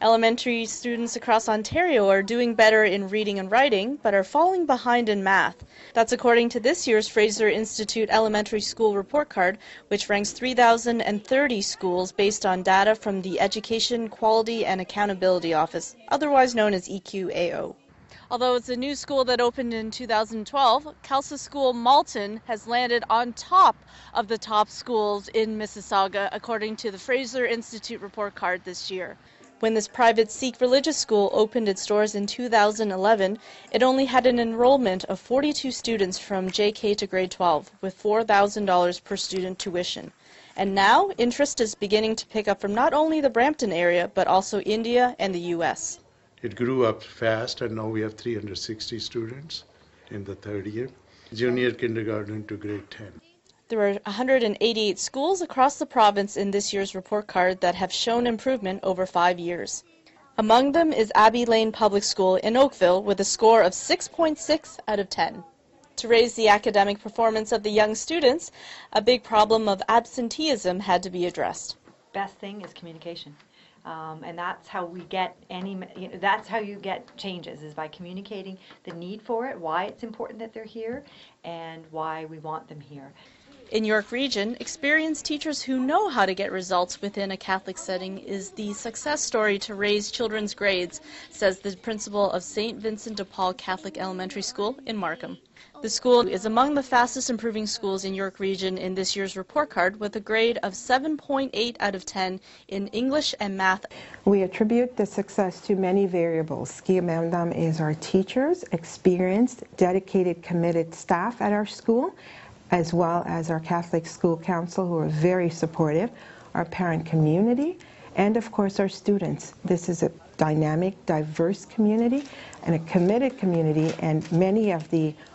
Elementary students across Ontario are doing better in reading and writing, but are falling behind in math. That's according to this year's Fraser Institute Elementary School report card, which ranks 3,030 schools based on data from the Education Quality and Accountability Office, otherwise known as EQAO. Although it's a new school that opened in 2012, Kalsa School Maltin has landed on top of the top schools in Mississauga, according to the Fraser Institute report card this year. When this private Sikh religious school opened its doors in 2011, it only had an enrollment of 42 students from JK to grade 12, with $4,000 per student tuition. And now, interest is beginning to pick up from not only the Brampton area, but also India and the U.S. It grew up fast, and now we have 360 students in the third year, junior kindergarten to grade 10. There are 188 schools across the province in this year's report card that have shown improvement over 5 years. Among them is Abbey Lane Public School in Oakville with a score of 6.6 out of 10. To raise the academic performance of the young students, a big problem of absenteeism had to be addressed. Best thing is communication. And that's how we get that's how you get changes, is by communicating the need for it, why it's important that they're here, and why we want them here. In York Region, experienced teachers who know how to get results within a Catholic setting is the success story to raise children's grades, says the principal of St. Vincent DePaul Catholic Elementary School in Markham. The school is among the fastest improving schools in York Region in this year's report card, with a grade of 7.8 out of 10 in English and math. We attribute the success to many variables. Key among them is our teachers, experienced, dedicated, committed staff at our school, as well as our Catholic School Council, who are very supportive, our parent community, and of course our students. This is a dynamic, diverse community and a committed community, and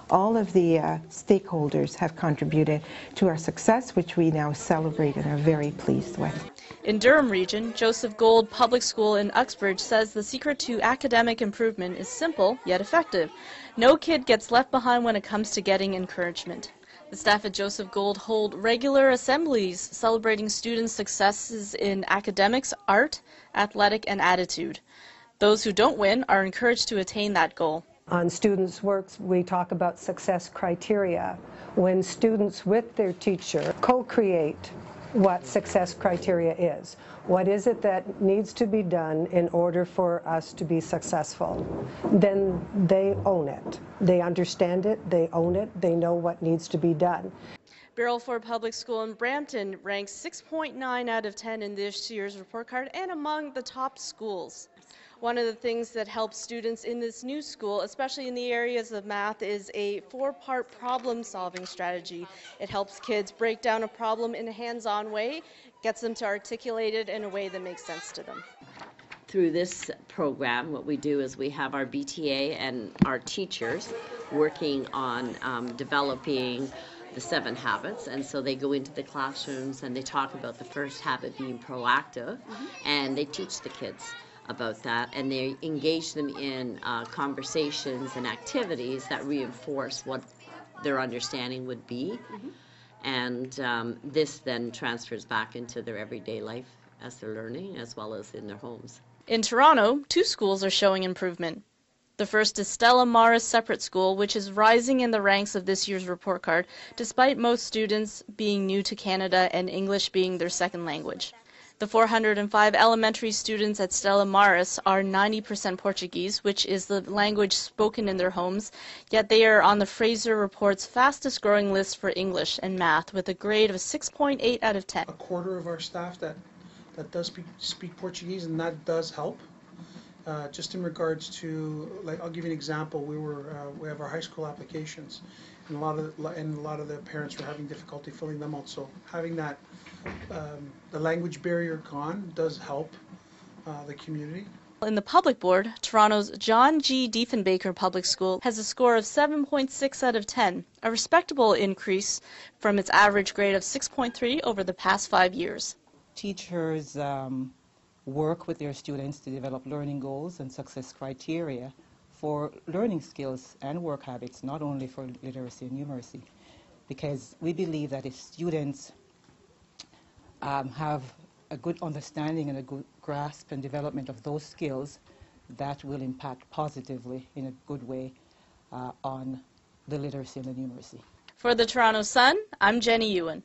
all of the stakeholders have contributed to our success, which we now celebrate and are very pleased with. In Durham Region, Joseph Gould Public School in Uxbridge says the secret to academic improvement is simple yet effective. No kid gets left behind when it comes to getting encouragement. The staff at Joseph Gould hold regular assemblies celebrating students' successes in academics, art, athletic, and attitude. Those who don't win are encouraged to attain that goal. On students' works, we talk about success criteria. When students with their teacher co-create what success criteria is. What is it that needs to be done in order for us to be successful? Then they own it. They understand it, they own it, they know what needs to be done. Barrelford Public School in Brampton ranks 6.9 out of 10 in this year's report card and among the top schools. One of the things that helps students in this new school, especially in the areas of math, is a 4-part problem-solving strategy. It helps kids break down a problem in a hands-on way, gets them to articulate it in a way that makes sense to them. Through this program, what we do is we have our BTA and our teachers working on developing the 7 habits, and so they go into the classrooms and they talk about the first habit being proactive, and they teach the kids about that, and they engage them in conversations and activities that reinforce what their understanding would be. And this then transfers back into their everyday life as they're learning, as well as in their homes. In Toronto, 2 schools are showing improvement. The first is Stella Maris Separate School, which is rising in the ranks of this year's report card, despite most students being new to Canada and English being their second language. The 405 elementary students at Stella Maris are 90% Portuguese, which is the language spoken in their homes, yet they are on the Fraser Report's fastest growing list for English and math with a grade of 6.8 out of 10. A quarter of our staff that does speak Portuguese, and that does help. Just in regards to, like, I'll give you an example. We have our high school applications, and a lot of the parents were having difficulty filling them out. So having that the language barrier gone does help the community. In the public board, Toronto's John G. Diefenbaker Public School has a score of 7.6 out of 10, a respectable increase from its average grade of 6.3 over the past 5 years. Teachers work with their students to develop learning goals and success criteria for learning skills and work habits, not only for literacy and numeracy, because we believe that if students have a good understanding and a good grasp and development of those skills that will impact positively in a good way on the literacy and the numeracy. For the Toronto Sun, I'm Jenny Ewan.